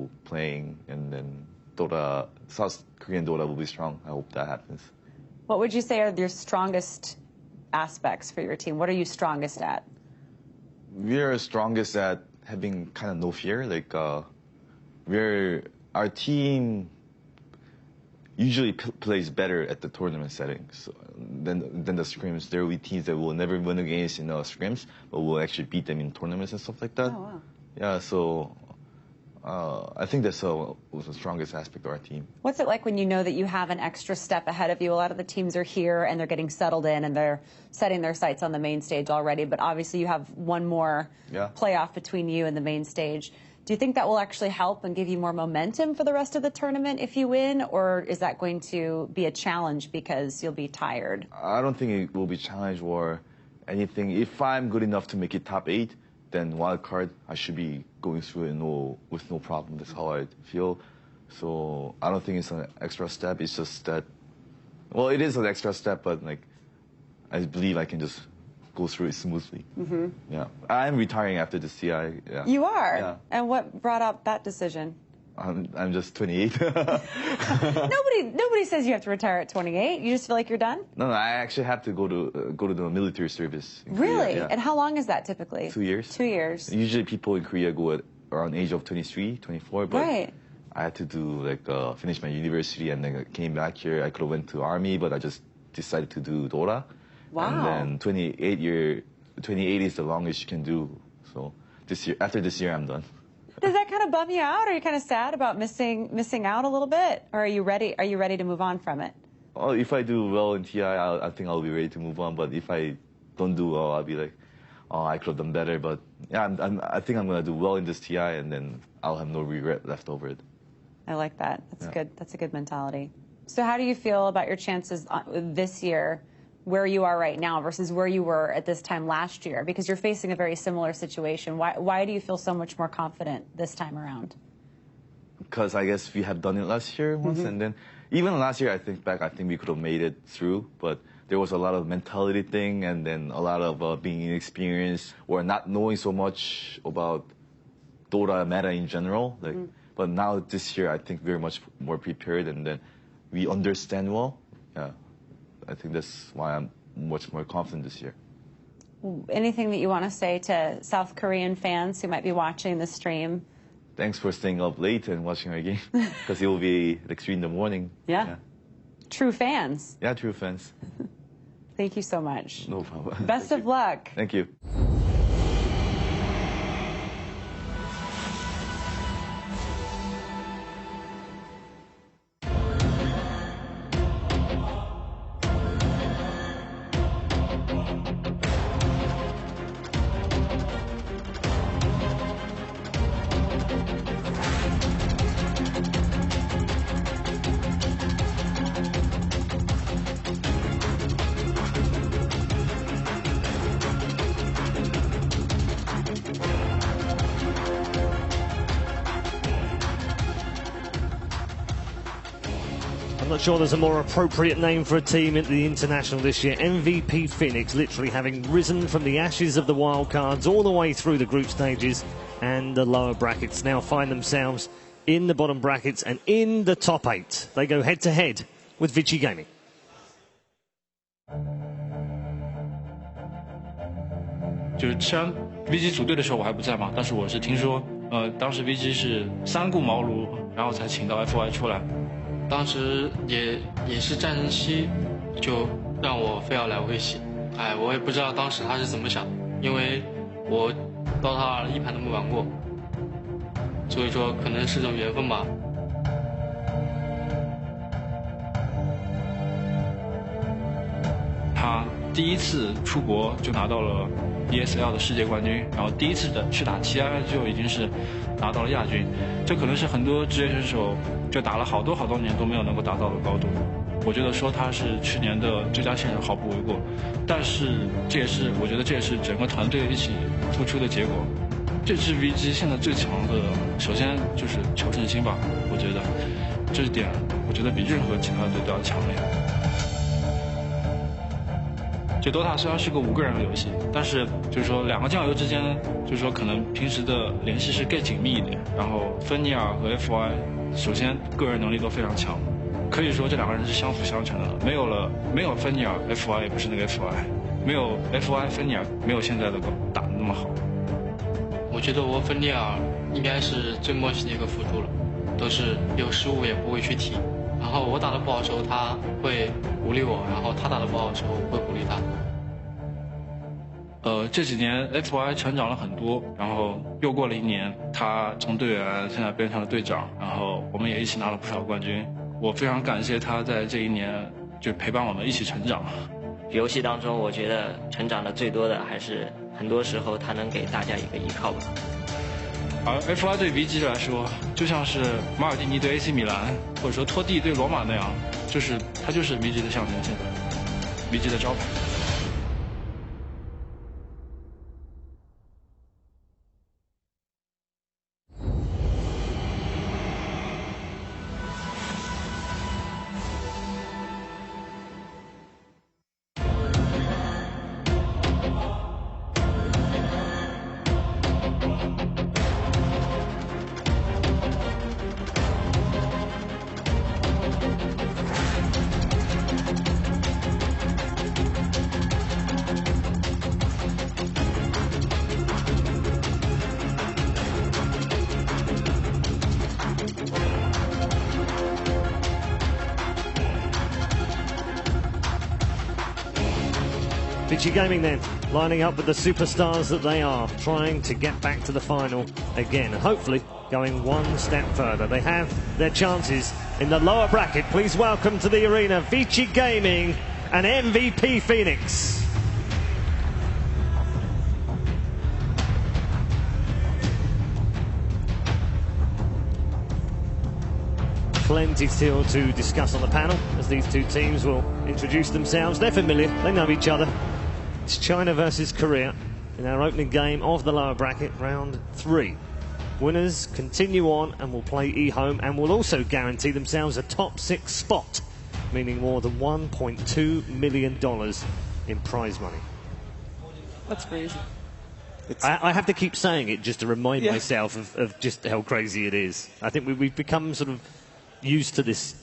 people playing, and then South Korean Dota will be strong. I hope that happens. What would you say are your strongest aspects for your team? What are you strongest at? We're strongest at having kind of no fear. Like our team usually plays better at the tournament settings than the scrims. There will be teams that will never win against in scrims, but will actually beat them in tournaments and stuff like that. Oh, wow. Yeah, so I think that's was the strongest aspect of our team. What's it like when you know that you have an extra step ahead of you? A lot of the teams are here and they're getting settled in and they're setting their sights on the main stage already, but obviously you have one more playoff between you and the main stage. Do you think that will actually help and give you more momentum for the rest of the tournament if you win, or is that going to be a challenge because you'll be tired? I don't think it will be a challenge or anything. If I'm good enough to make it top 8, then wild card, I should be going through it with no problem. That's how I feel. So I don't think it's an extra step. It's just that, well, it is an extra step, but like I believe I can just go through it smoothly. Mm-hmm. Yeah, I'm retiring after the CI. Yeah. You are? Yeah. And what brought up that decision? I'm just 28. Nobody says you have to retire at 28. You just feel like you're done? No, I actually have to go to the military service. Really? Yeah. And how long is that typically? 2 years. 2 years. Usually people in Korea go at around age of 23, 24, but right. I had to do finish my university and then I came back here. I could have went to army, but I just decided to do Dota. Wow. And then 28 is the longest you can do. So after this year, I'm done. Does that kind of bum you out? Are you kind of sad about missing out a little bit? Or are you ready to move on from it? Well, if I do well in TI, I think I'll be ready to move on. But if I don't do well, I'll be like, oh, I could have done better. But yeah, I think I'm going to do well in this TI, and then I'll have no regret left over it. I like that. That's good. That's a good mentality. So how do you feel about your chances this year, where you are right now versus where you were at this time last year? Because you're facing a very similar situation. Why do you feel so much more confident this time around? Because I guess we have done it last year once, and then even last year, I think we could have made it through, but there was a lot of mentality thing, and then a lot of being inexperienced or not knowing so much about Dota meta in general. But now this year, I think we're much more prepared, and then we understand well. Yeah. I think that's why I'm much more confident this year. Anything that you want to say to South Korean fans who might be watching the stream? Thanks for staying up late and watching our game, because it will be like 3 in the morning. Yeah. True fans. Yeah, true fans. Thank you so much. No problem. Best of luck. Thank you. I'm not sure there's a more appropriate name for a team at the International this year. MVP Phoenix, literally having risen from the ashes of the wildcards all the way through the group stages and the lower brackets, now find themselves in the bottom brackets and in the top 8. They go head-to-head with Vici Gaming. 就是虽然 VG 组队的时候我还不在嘛，但是我是听说，当时 VG 是三顾茅庐，然后才请到 FY 出来。当时也是战争期，就让我非要来威胁。哎，我也不知道当时他是怎么想，因为我Dota 2一盘都没玩过，所以说可能是种缘分吧。他第一次出国就拿到了 ESL 的世界冠军，然后第一次去打 TI 就已经是拿到了亚军，这可能是很多职业选手就打了好多年都没有能够达到的高度。我觉得说他是去年的最佳新人毫不为过，但是我觉得这也是整个团队一起付出的结果。这支 VG 现在最强的，首先就是求胜心吧，我觉得这一点，我觉得比任何其他队都要强烈。就 Dota 虽然是个5个人的游戏，但是就是说2个酱油之间，就是说可能平时的联系是更紧密一点。然后芬尼尔和 FY， 首先个人能力都非常强，可以说这2个人是相辅相成的。没有芬尼尔 ，FY 也不是那个 FY， 没有 FY 芬尼尔没有现在的打得那么好。我觉得我芬尼尔应该是最默契的一个辅助了，都是有失误也不会去提。然后我打得不好的时候，他会鼓励我；然后他打得不好的时候，我会鼓励他。这几年 FY 成长了很多，然后又过了1年，他从队员现在变成了队长，然后我们也一起拿了不少冠军。我非常感谢他在这1年就陪伴我们一起成长。游戏当中，我觉得成长的最多的还是很多时候他能给大家一个依靠吧。而 FY 对 VG 来说，就像是马尔蒂尼对 AC 米兰，或者说托蒂对罗马那样，他就是 VG 的象征，现在 VG 的招牌。VG Gaming then, lining up with the superstars that they are, trying to get back to the final again, and hopefully going one step further. They have their chances in the lower bracket. Please welcome to the arena VG Gaming and MVP Phoenix. Plenty still to discuss on the panel as these two teams will introduce themselves. They're familiar, they know each other. It's China versus Korea in our opening game of the lower bracket, round 3. Winners continue on and will play e-home and will also guarantee themselves a top 6 spot, meaning more than $1.2 million in prize money. That's crazy. I have to keep saying it just to remind myself of just how crazy it is. I think we've become sort of used to this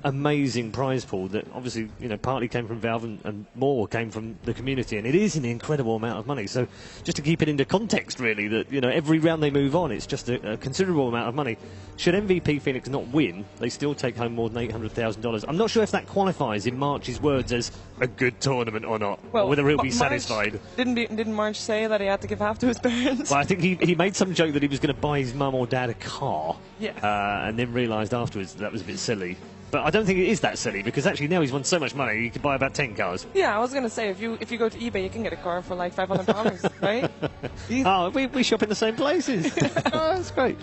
amazing prize pool that obviously, you know, partly came from Valve and more came from the community, and it is an incredible amount of money. So just to keep it into context, really, that, you know, every round they move on, it's just a considerable amount of money. Should MVP Phoenix not win, they still take home more than $800,000. I'm not sure if that qualifies in March's words as a good tournament or not, well, or whether he'll be satisfied. Didn't March say that he had to give half to his parents? Well, I think he made some joke that he was going to buy his mum or dad a car, and then realised afterwards that was a bit silly. But I don't think it is that silly, because actually now he's won so much money, he could buy about 10 cars. Yeah, I was going to say, if you go to eBay, you can get a car for like $500, right? Oh, we shop in the same places. Oh, that's great.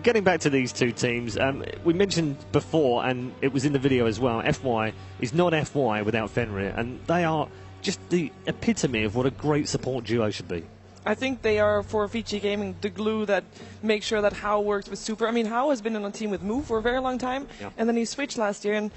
Getting back to these two teams, we mentioned before, and it was in the video as well, FY is not FY without Fenrir, and they are just the epitome of what a great support duo should be. I think they are, for VG Gaming, the glue that makes sure that Hao works with Super. I mean, Hao has been on a team with Mu for a very long time, and then he switched last year, and,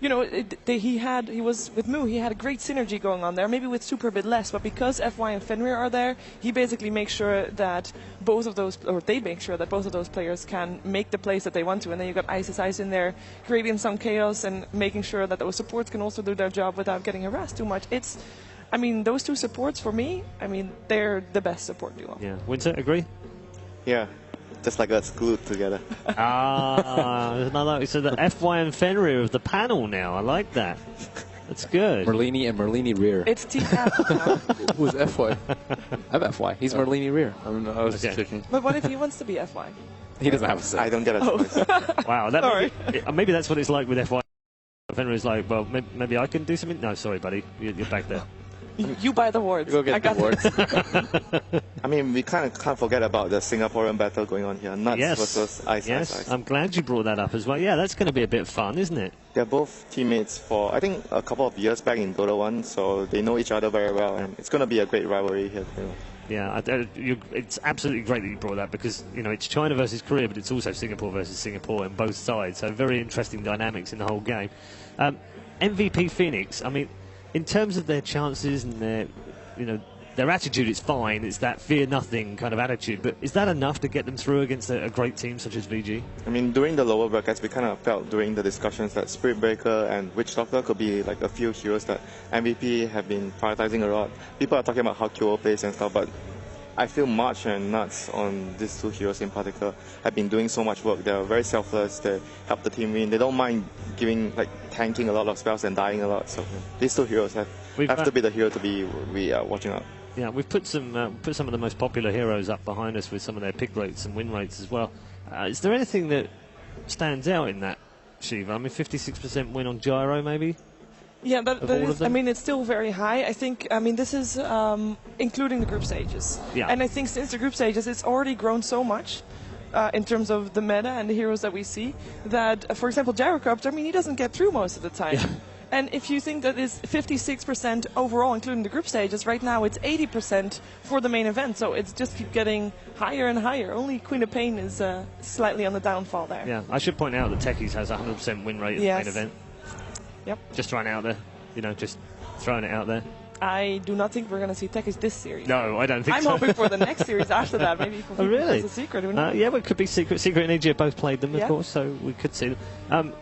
you know, he was with Mu, he had a great synergy going on there, maybe with Super a bit less, but because FY and Fenrir are there, he basically makes sure that both of those, or they make sure that both of those players can make the plays that they want to, and then you've got Ice in there, creating some chaos and making sure that those supports can also do their job without getting harassed too much. I mean, those two supports, for me, I mean, they're the best support duo. Yeah. Winter, agree? Yeah. Just like us glued together. Another, so the FY and Fenrir of the panel now. I like that. That's good. Merlini and Merlini Rear. It's Team now. Who's FY? I'm FY. He's Merlini Rear. I was just checking. But what if he wants to be FY? He doesn't have a say. I don't get a choice. Wow. Maybe that's what it's like with FY. Fenrir is like, well, maybe I can do something. No, sorry, buddy. You're back there. You buy the wards. Go get the wards. I mean, we can't forget about the Singaporean battle going on here. Nuts versus Ice. I'm glad you brought that up as well. Yeah, that's going to be a bit fun, isn't it? They're both teammates for, I think, a couple of years back in Dota 1, so they know each other very well, and it's going to be a great rivalry here. You know. Yeah, it's absolutely great that you brought that, because, you know, it's China versus Korea, but it's also Singapore versus Singapore on both sides. So very interesting dynamics in the whole game. MVP Phoenix, I mean, In terms of their chances and their, their attitude, it's fine. It's that fear nothing kind of attitude. But is that enough to get them through against a great team such as VG? I mean, during the lower brackets, we kind of felt during the discussions that Spirit Breaker and Witch Doctor could be like a few heroes that MVP have been prioritizing a lot. People are talking about how QO plays and stuff, but I feel March and Nuts on these two heroes in particular have been doing so much work. They're very selfless. They help the team win. They don't mind tanking a lot of spells and dying a lot. So these two heroes have to be the hero to be watching out. Yeah, we've put some of the most popular heroes up behind us with some of their pick rates and win rates as well. Is there anything that stands out in that, Shiva? I mean, 56% win on Gyro, maybe? Yeah, that is, I mean, it's still very high. I think, this is including the group stages. Yeah. And I think since the group stages, it's already grown so much in terms of the meta and the heroes that we see that, for example, Gyrocopter, he doesn't get through most of the time. Yeah. And if you think that it's 56% overall, including the group stages, right now it's 80% for the main event. So it's just keep getting higher and higher. Only Queen of Pain is slightly on the downfall there. Yeah, I should point out that Techies has 100% win rate in the main event. Yep. Just throwing it out there, just throwing it out there. I do not think we're going to see Techies this series. No, I don't think I'm so. hoping for the next series after that, maybe. For really? As a secret, who knows? Yeah, well, it could be Secret. Secret and EG both played them, of course, so we could see them.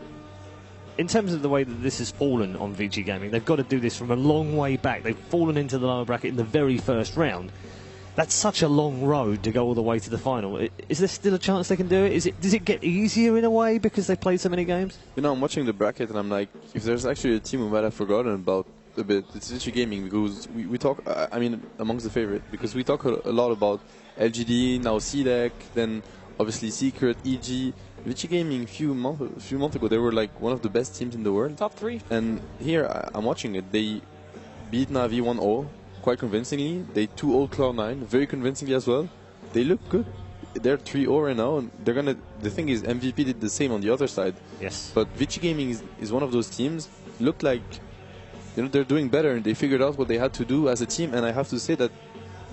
In terms of the way that this has fallen on VG Gaming, they've got to do this from a long way back. They've fallen into the lower bracket in the very first round. That's such a long road to go all the way to the final. Is there still a chance they can do it? Does it get easier in a way because they played so many games? I'm watching the bracket and I'm like, if there's actually a team we might have forgotten about a bit, it's VG Gaming, because we talk, amongst the favorite, because we talk a lot about LGD, now CDEC, then obviously Secret, EG. VG Gaming a few months ago, they were like one of the best teams in the world. Top 3. And here, I'm watching it, they beat Na'Vi 1-0. Quite convincingly. They 2-0 Cloud9 very convincingly as well. They look good. They're 3-0 right now, and they're gonna. The thing is, MVP did the same on the other side. Yes. But VG Gaming is one of those teams. Looked like they're doing better, and they figured out what they had to do as a team. And I have to say that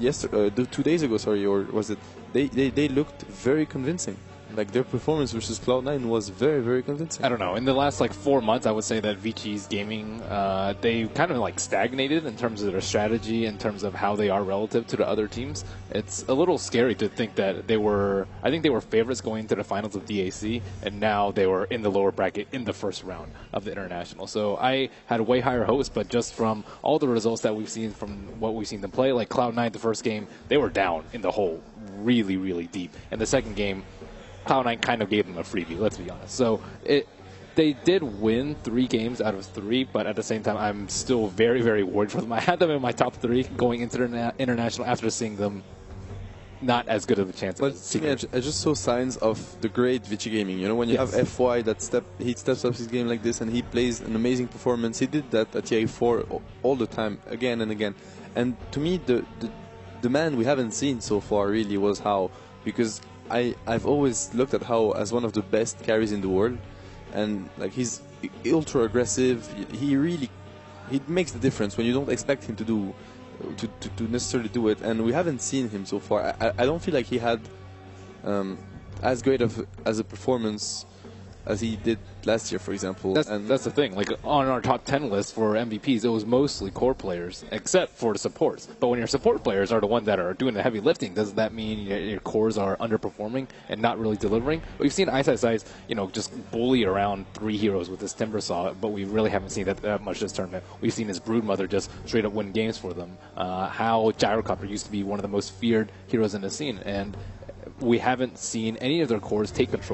2 days ago, or was it? They looked very convincing. Like their performance versus Cloud9 was very, very convincing. I don't know. In the last 4 months, I would say that VG's gaming, they kind of stagnated in terms of their strategy, in terms of how they are relative to the other teams. It's a little scary to think that I think they were favorites going into the finals of DAC, and now they were in the lower bracket in the first round of the international. So I had way higher hopes, but just from all the results that we've seen from what we've seen them play, like Cloud9 the first game, they were down in the hole really, really deep. And the second game, Cloud9 kind of gave them a freebie, let's be honest. So they did win 3 games out of 3, but at the same time, I'm still very, very worried for them. I had them in my top 3 going into the international after seeing them not as good of a chance. But I just saw signs of the great VG Gaming. When you have FY he steps up his game like this and he plays an amazing performance. He did that at TI4 all the time, again and again. And to me, the man we haven't seen so far really was How, because I've always looked at How as one of the best carries in the world, and he's ultra aggressive. He makes the difference when you don't expect him to necessarily do it, and we haven't seen him so far. I don't feel like he had as great as a performance as he did last year, for example. That's the thing. On our top 10 list for MVPs, it was mostly core players, except for the supports. But when your support players are the ones that are doing the heavy lifting, does that mean your cores are underperforming and not really delivering? We've seen Ice, just bully around 3 heroes with this Timbersaw, but we really haven't seen that much this tournament. We've seen his Broodmother just straight up win games for them. How Gyrocopter used to be one of the most feared heroes in the scene, and we haven't seen any of their cores take control